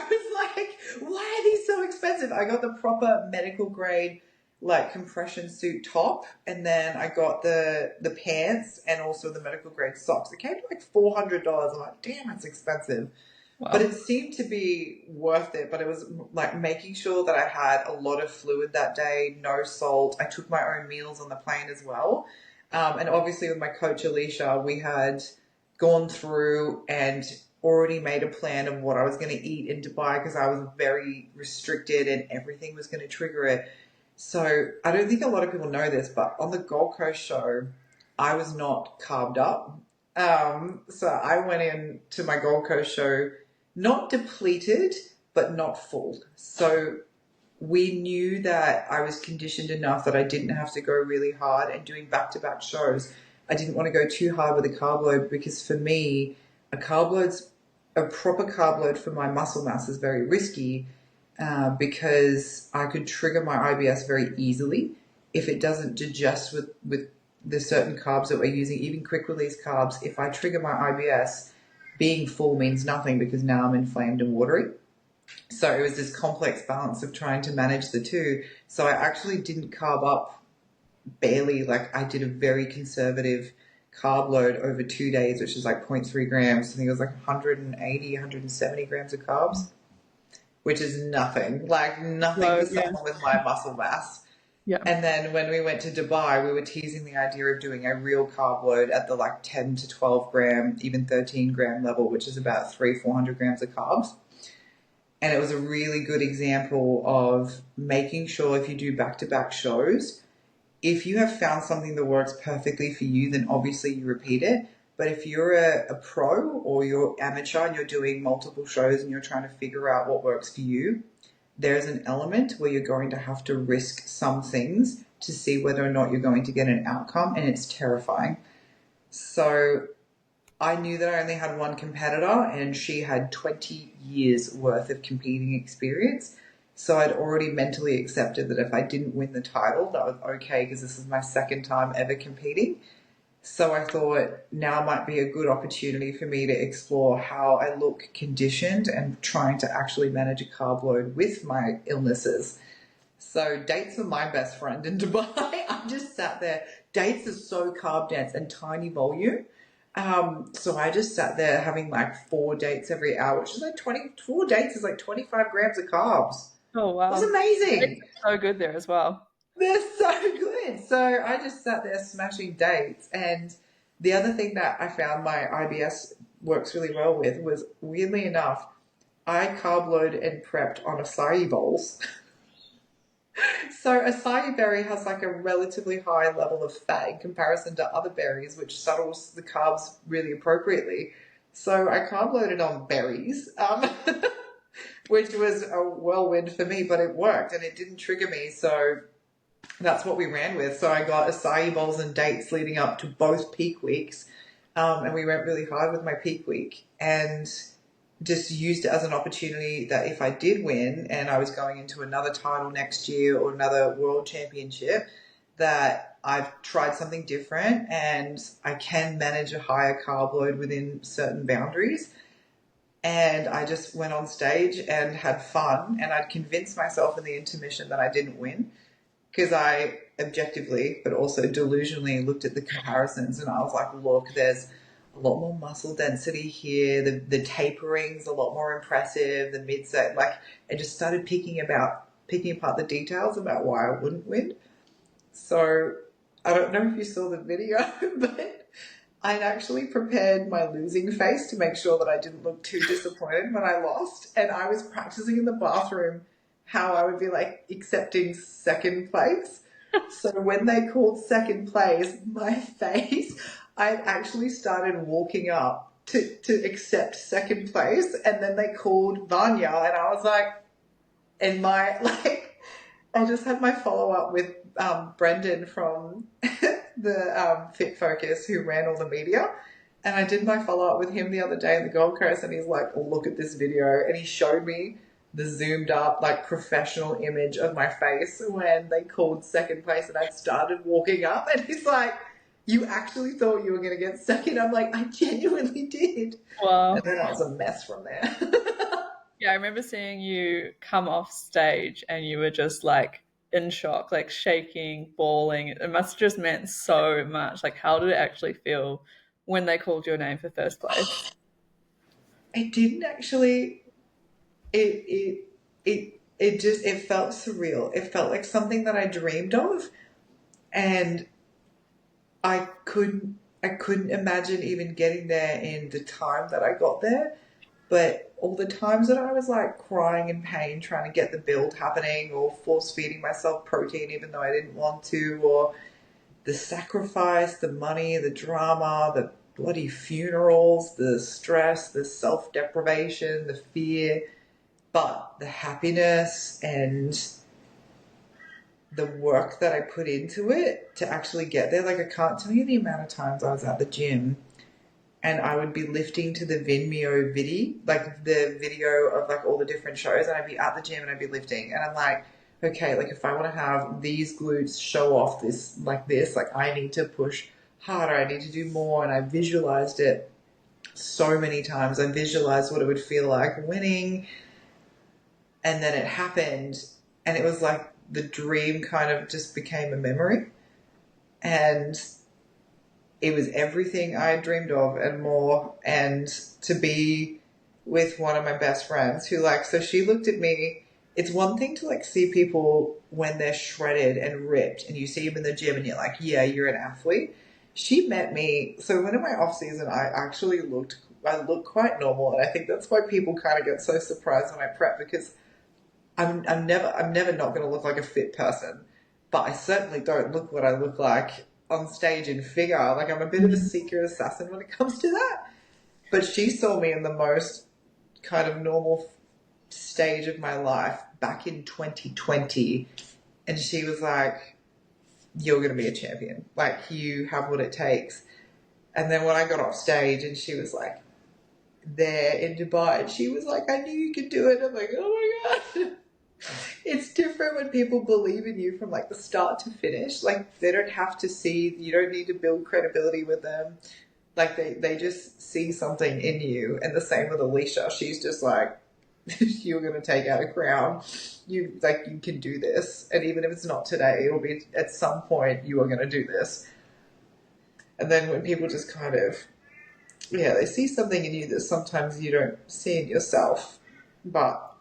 Speaker 2: was like, why are these so expensive? I got the proper medical grade like compression suit top, and then I got the pants and also the medical grade socks. It came to like $400. I'm like, damn, it's expensive. But
Speaker 1: Wow.
Speaker 2: it seemed to be worth it. But it was like making sure that I had a lot of fluid that day, no salt. I took my own meals on the plane as well. And obviously, with my coach Alicia, we had gone through and already made a plan of what I was going to eat in Dubai because I was very restricted and everything was going to trigger it. So I don't think a lot of people know this, but on the Gold Coast show, I was not carved up. So I went in to my Gold Coast show not depleted, but not full. So we knew that I was conditioned enough that I didn't have to go really hard, and doing back to back shows, I didn't want to go too hard with a carb load because for me, a proper carb load for my muscle mass is very risky because I could trigger my IBS very easily if it doesn't digest with the certain carbs that we're using, even quick release carbs. If I trigger my IBS, being full means nothing because now I'm inflamed and watery. So it was this complex balance of trying to manage the two. So I actually didn't carb up barely. Like I did a very conservative carb load over 2 days, which is like zero point 0.3 grams. I think it was like 180, 170 grams of carbs, which is nothing, like nothing for
Speaker 1: So, yeah.
Speaker 2: someone with my muscle mass.
Speaker 1: Yeah.
Speaker 2: And then when we went to Dubai, we were teasing the idea of doing a real carb load at the like 10 to 12 gram, even 13 gram level, which is about 400 grams of carbs. And it was a really good example of making sure if you do back to back shows, if you have found something that works perfectly for you, then obviously you repeat it. But if you're a pro or you're amateur and you're doing multiple shows and you're trying to figure out what works for you, there's an element where you're going to have to risk some things to see whether or not you're going to get an outcome, and it's terrifying. So I knew that I only had one competitor and she had 20 years worth of competing experience. So I'd already mentally accepted that if I didn't win the title, that was okay because this is my second time ever competing. So I thought now might be a good opportunity for me to explore how I look conditioned and trying to actually manage a carb load with my illnesses. So dates were my best friend in Dubai. I just sat there. Dates are so carb dense and tiny volume. So I just sat there having like 4 dates every hour, which is like 24 dates is like 25 grams of carbs.
Speaker 1: Oh
Speaker 2: It was
Speaker 1: wow. It's
Speaker 2: amazing.
Speaker 1: so good there as well.
Speaker 2: They're so good. So I just sat there smashing dates. And the other thing that I found my IBS works really well with was, weirdly enough, I carb loaded and prepped on acai bowls. So acai berry has like a relatively high level of fat in comparison to other berries, which settles the carbs really appropriately. So I carb loaded on berries, which was a whirlwind for me, but it worked and it didn't trigger me. So that's what we ran with. So I got acai bowls and dates leading up to both peak weeks. And we went really hard with my peak week and just used it as an opportunity that if I did win and I was going into another title next year or another world championship, that I've tried something different and I can manage a higher carb load within certain boundaries. And I just went on stage and had fun, and I'd convinced myself in the intermission that I didn't win because I objectively, but also delusionally looked at the comparisons and I was like, look, there's a lot more muscle density here. The tapering's a lot more impressive. The midset, like, I just started picking apart the details about why I wouldn't win. So I don't know if you saw the video, but I'd actually prepared my losing face to make sure that I didn't look too disappointed when I lost. And I was practicing in the bathroom how I would be like accepting second place. So when they called second place, my face, I actually started walking up to accept second place. And then they called Vanya and I was like, and my, like, I just had my follow up with Brendan from the Fit Focus who ran all the media. And I did my follow up with him the other day in the Gold Coast, and he's like, oh, look at this video. And he showed me the zoomed up, like, professional image of my face when they called second place and I'd started walking up. And he's like, you actually thought you were going to get second? I'm like, I genuinely did. And
Speaker 1: Wow.
Speaker 2: then I was a mess from there.
Speaker 1: Yeah, I remember seeing you come off stage and you were just like in shock, like shaking, bawling. It must have just meant so much. Like, how did it actually feel when they called your name for first place?
Speaker 2: It didn't actually. It felt surreal. It felt like something that I dreamed of, and I couldn't imagine even getting there in the time that I got there. But all the times that I was like crying in pain trying to get the build happening, or force feeding myself protein even though I didn't want to, or the sacrifice, the money, the drama, the bloody funerals, the stress, the self deprivation, the fear, but the happiness and the work that I put into it to actually get there. Like, I can't tell you the amount of times I was at the gym and I would be lifting to the Vimeo video, like the video of like all the different shows, and I'd be at the gym and I'd be lifting, and I'm like, okay, like if I want to have these glutes show off this, like I need to push harder, I need to do more, and I visualized it so many times. I visualized what it would feel like winning, and then it happened, and it was like the dream kind of just became a memory, and it was everything I dreamed of and more. And to be with one of my best friends who, like, so she looked at me. It's one thing to like see people when they're shredded and ripped and you see them in the gym and you're like, yeah, you're an athlete. She met me. So when in my off season, I looked quite normal. And I think that's why people kind of get so surprised when I prep, because I'm never not going to look like a fit person, but I certainly don't look what I look like on stage in figure. Like, I'm a bit of a secret assassin when it comes to that. But she saw me in the most kind of normal stage of my life back in 2020, and she was like, "You're going to be a champion. Like, you have what it takes." And then when I got off stage, and she was like there in Dubai, and she was like, "I knew you could do it." I'm like, "Oh my god." when people believe in you from like the start to finish, like they don't have to see, you don't need to build credibility with them. Like they just see something in you. And the same with Alicia. She's just like, you're going to take out a crown. You can do this. And even if it's not today, it'll be at some point you are going to do this. And then when people just kind of, yeah, they see something in you that sometimes you don't see in yourself. But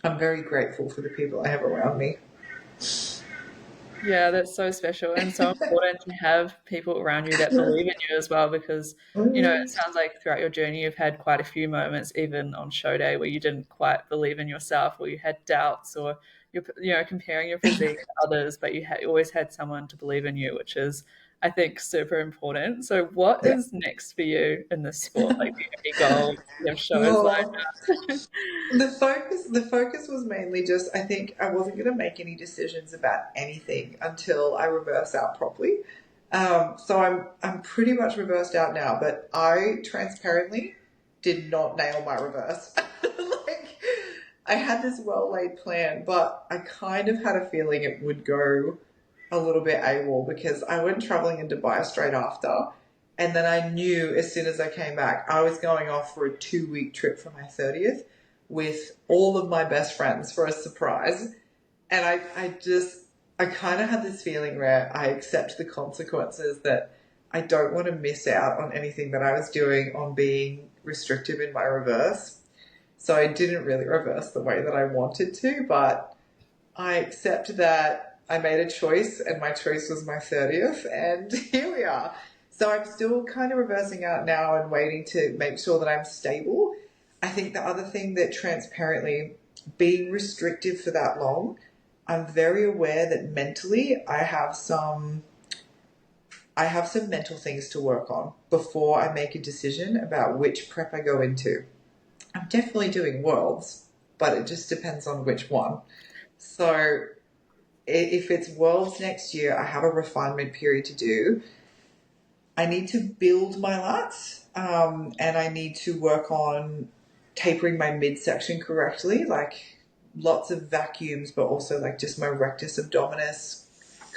Speaker 2: I'm very grateful for the people I have around me.
Speaker 1: Yeah, that's so special and so important to have people around you that believe in you as well because, it
Speaker 2: Mm,
Speaker 1: sounds like throughout your journey you've had quite a few moments, even on show day, where you didn't quite believe in yourself or you had doubts or you're comparing your physique to others, but you always had someone to believe in you, which is, I think, super important. So what
Speaker 2: yeah.
Speaker 1: is next for you in this sport? Like, do you have any goals? Do you have shows
Speaker 2: Oh,
Speaker 1: lined up?
Speaker 2: the focus was mainly just I think I wasn't going to make any decisions about anything until I reverse out properly. So I'm pretty much reversed out now, but I transparently did not nail my reverse. Like I had this well laid plan, but I kind of had a feeling it would go a little bit AWOL because I went traveling in Dubai straight after. And then I knew as soon as I came back, I was going off for a 2 week trip for my 30th with all of my best friends for a surprise. And I kind of had this feeling where I accept the consequences that I don't want to miss out on anything that I was doing on being restrictive in my reverse. So I didn't really reverse the way that I wanted to, but I accept that I made a choice and my choice was my 30th and here we are. So I'm still kind of reversing out now and waiting to make sure that I'm stable. I think the other thing that transparently being restrictive for that long, I'm very aware that mentally I have some mental things to work on before I make a decision about which prep I go into. I'm definitely doing worlds, but it just depends on which one. So if it's worlds next year, I have a refinement period to do. I need to build my lats, and I need to work on tapering my midsection correctly, like lots of vacuums, but also like just my rectus abdominis,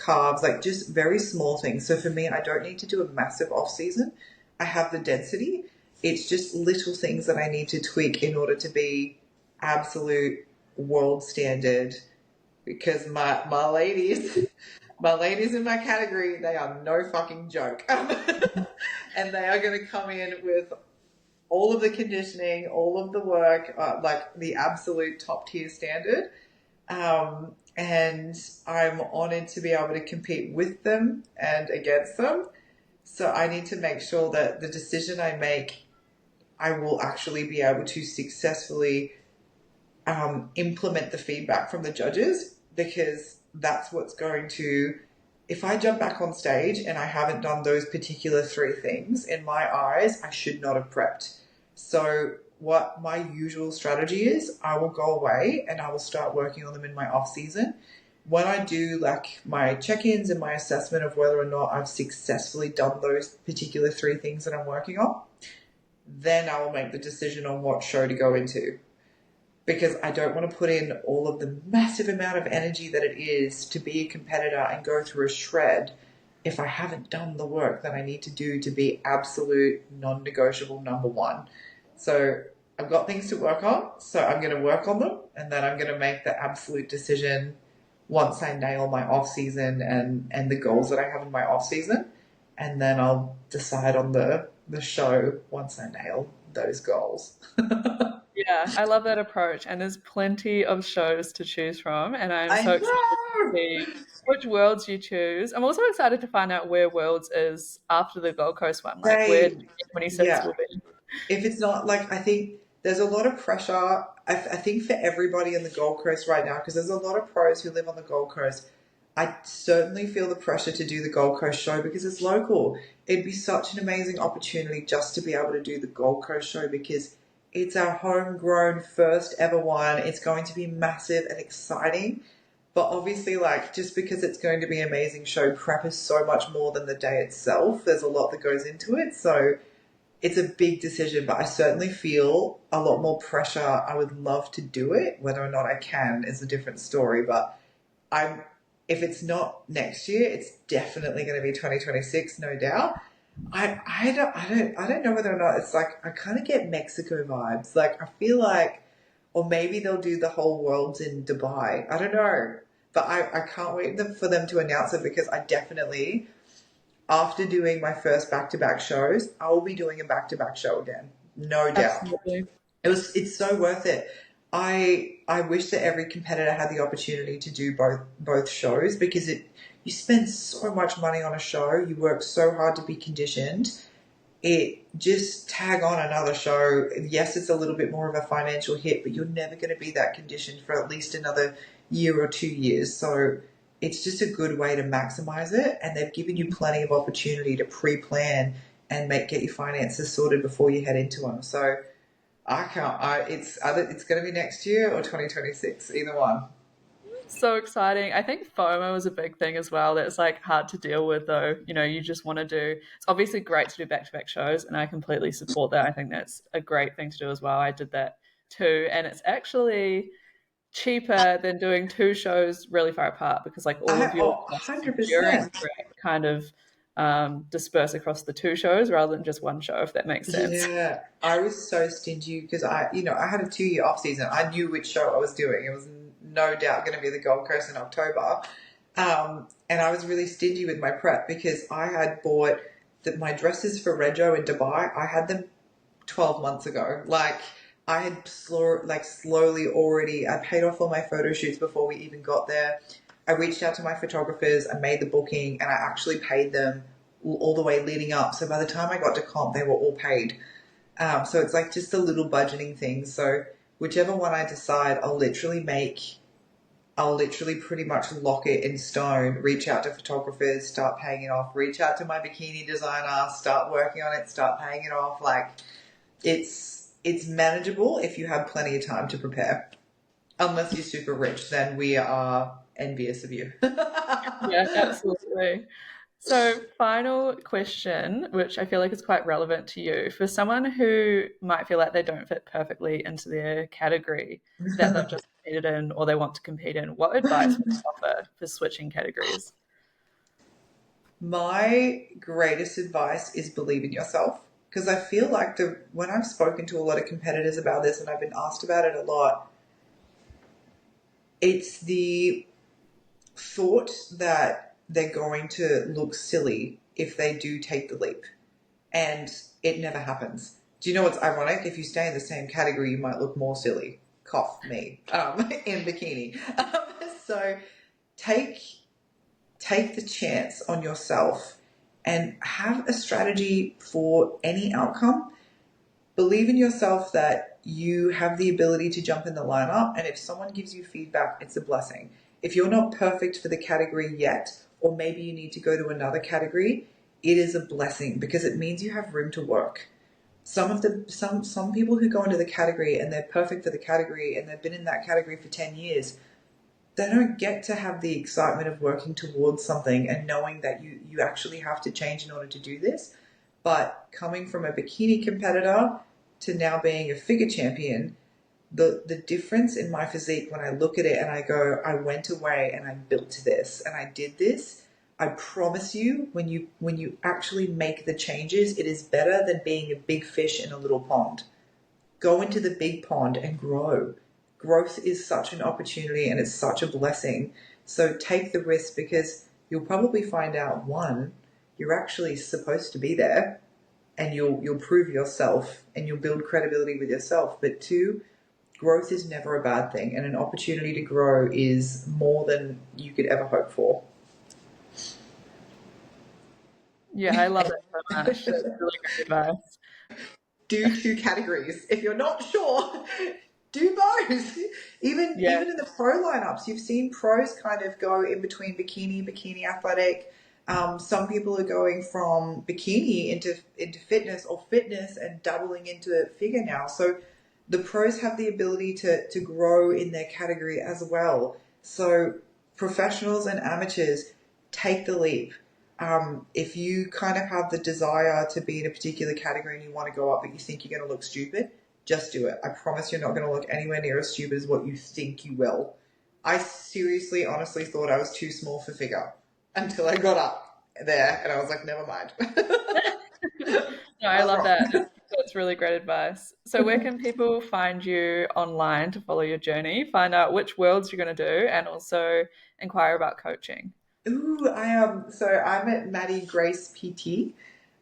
Speaker 2: calves, like just very small things. So for me, I don't need to do a massive off season. I have the density. It's just little things that I need to tweak in order to be absolute world standard because my ladies, my ladies in my category, they are no fucking joke, and they are going to come in with all of the conditioning, all of the work, like the absolute top tier standard. And I'm honored to be able to compete with them and against them. So I need to make sure that the decision I make, I will actually be able to successfully implement the feedback from the judges because that's what's going to, if I jump back on stage and I haven't done those particular three things, in my eyes, I should not have prepped. So, what my usual strategy is, I will go away and I will start working on them in my off season. When I do like my check ins and my assessment of whether or not I've successfully done those particular three things that I'm working on, then I will make the decision on what show to go into because I don't want to put in all of the massive amount of energy that it is to be a competitor and go through a shred if I haven't done the work that I need to do to be absolute non-negotiable number one. So I've got things to work on, so I'm going to work on them and then I'm going to make the absolute decision once I nail my off season and the goals that I have in my off season, and then I'll decide on the show once I nail those goals.
Speaker 1: Yeah, I love that approach, and there's plenty of shows to choose from, and I'm
Speaker 2: I
Speaker 1: so excited to
Speaker 2: know.
Speaker 1: see which worlds you choose. I'm also excited to find out where Worlds is after the Gold Coast one, like where
Speaker 2: They,
Speaker 1: 2026
Speaker 2: yeah.
Speaker 1: will be.
Speaker 2: If it's not like, I think there's a lot of pressure. I think for everybody in the Gold Coast right now, because there's a lot of pros who live on the Gold Coast. I certainly feel the pressure to do the Gold Coast show because it's local. It'd be such an amazing opportunity just to be able to do the Gold Coast show because it's our homegrown first ever one. It's going to be massive and exciting. But obviously, like, just because it's going to be an amazing show, prep is so much more than the day itself. There's a lot that goes into it. So it's a big decision, but I certainly feel a lot more pressure. I would love to do it. Whether or not I can is a different story, but I'm if it's not next year, it's definitely going to be 2026, no doubt. I don't know whether or not it's like I kind of get Mexico vibes. Like I feel like, or maybe they'll do the whole world's in Dubai. I don't know, but I can't wait for them to announce it because I definitely, after doing my first back to back shows, I will be doing a back to back show again, no doubt.
Speaker 1: Absolutely.
Speaker 2: It's so worth it. I wish that every competitor had the opportunity to do both shows because it you spend so much money on a show, you work so hard to be conditioned. It just tag on another show. Yes, it's a little bit more of a financial hit, but you're never going to be that conditioned for at least another year or 2 years. So it's just a good way to maximize it, and they've given you plenty of opportunity to pre-plan and get your finances sorted before you head into them. So I can't. It's going to be next year or 2026, either one.
Speaker 1: So exciting. I think FOMO is a big thing as well. That's like hard to deal with though. You know, you just want to do it's obviously great to do back to back shows and I completely support that. I think that's a great thing to do as well. I did that too. And it's actually cheaper than doing two shows really far apart because like all of your costs during
Speaker 2: 100%.
Speaker 1: the trip kind of disperse across the two shows rather than just one show, if that makes sense.
Speaker 2: Yeah, I was so stingy because I had a 2 year off season. I knew which show I was doing. It was no doubt going to be the Gold Coast in October. And I was really stingy with my prep because I had bought my dresses for Rego in Dubai. I had them 12 months ago. Like I had slowly already, I paid off all my photo shoots before we even got there. I reached out to my photographers, I made the booking, and I actually paid them all the way leading up. So by the time I got to comp, they were all paid. So it's like just a little budgeting thing. So whichever one I decide, I'll literally pretty much lock it in stone, reach out to photographers, start paying it off, reach out to my bikini designer, start working on it, start paying it off. Like it's manageable if you have plenty of time to prepare. Unless you're super rich, then we are envious of you.
Speaker 1: Yeah, absolutely. So, final question, which I feel like is quite relevant to you. For someone who might feel like they don't fit perfectly into their category that they've just competed in or they want to compete in, what advice would you offer for switching categories?
Speaker 2: My greatest advice is believe in yourself because I feel like when I've spoken to a lot of competitors about this and I've been asked about it a lot, it's the thought that they're going to look silly if they do take the leap, and it never happens. Do you know what's ironic? If you stay in the same category, you might look more silly. Cough me in bikini. So take take the chance on yourself and have a strategy for any outcome. Believe in yourself that you have the ability to jump in the lineup, and if someone gives you feedback, it's a blessing. If you're not perfect for the category yet, or maybe you need to go to another category, it is a blessing because it means you have room to work. Some people who go into the category and they're perfect for the category and they've been in that category for 10 years, they don't get to have the excitement of working towards something and knowing that you actually have to change in order to do this. But coming from a bikini competitor to now being a figure champion, the difference in my physique when I look at it and I go, I went away and I built this and I did this. I promise you, when you actually make the changes, it is better than being a big fish in a little pond. Go into the big pond and grow. Growth is such an opportunity and it's such a blessing. So take the risk because you'll probably find out one, you're actually supposed to be there and you'll prove yourself and you'll build credibility with yourself. But two, growth is never a bad thing and an opportunity to grow is more than you could ever hope for.
Speaker 1: Yeah, I love it so much. That's really great advice.
Speaker 2: Do two categories. If you're not sure, do both.
Speaker 1: Yeah,
Speaker 2: Even in the pro lineups, you've seen pros kind of go in between bikini athletic. Some people are going from bikini into fitness or fitness and doubling into figure now. So the pros have the ability to grow in their category as well. So professionals and amateurs take the leap. If you kind of have the desire to be in a particular category and you want to go up, but you think you're going to look stupid, just do it. I promise you're not going to look anywhere near as stupid as what you think you will. I seriously, honestly thought I was too small for figure until I got up there and I was like, never mind.
Speaker 1: No, I
Speaker 2: I was
Speaker 1: love
Speaker 2: wrong.
Speaker 1: that. That's really great advice. So, where can people find you online to follow your journey, find out which worlds you're going to do, and also inquire about coaching?
Speaker 2: Ooh, I am. So I'm at Madi Grace PT,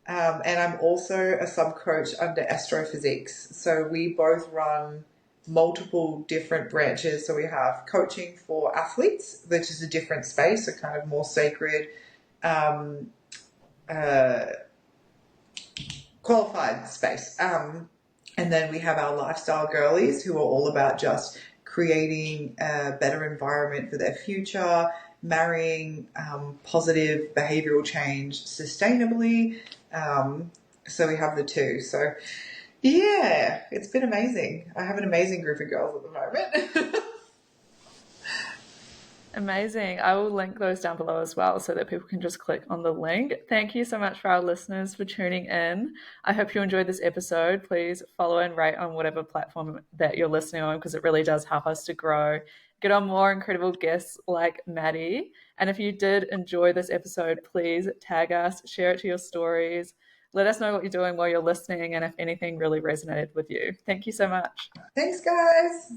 Speaker 2: and I'm also a sub coach under Astrophysics. So we both run multiple different branches. So we have coaching for athletes, which is a different space, a kind of more sacred, um, uh, qualified space. And then we have our lifestyle girlies who are all about just creating a better environment for their future, marrying positive behavioral change sustainably. So we have the two. So yeah, it's been amazing. I have an amazing group of girls at the moment.
Speaker 1: Amazing. I will link those down below as well so that people can just click on the link. Thank you so much for our listeners for tuning in. I hope you enjoyed this episode. Please follow and rate on whatever platform that you're listening on because it really does help us to grow. Get on more incredible guests like Maddie. And if you did enjoy this episode, please tag us, share it to your stories. Let us know what you're doing while you're listening and if anything really resonated with you. Thank you so much.
Speaker 2: Thanks, guys.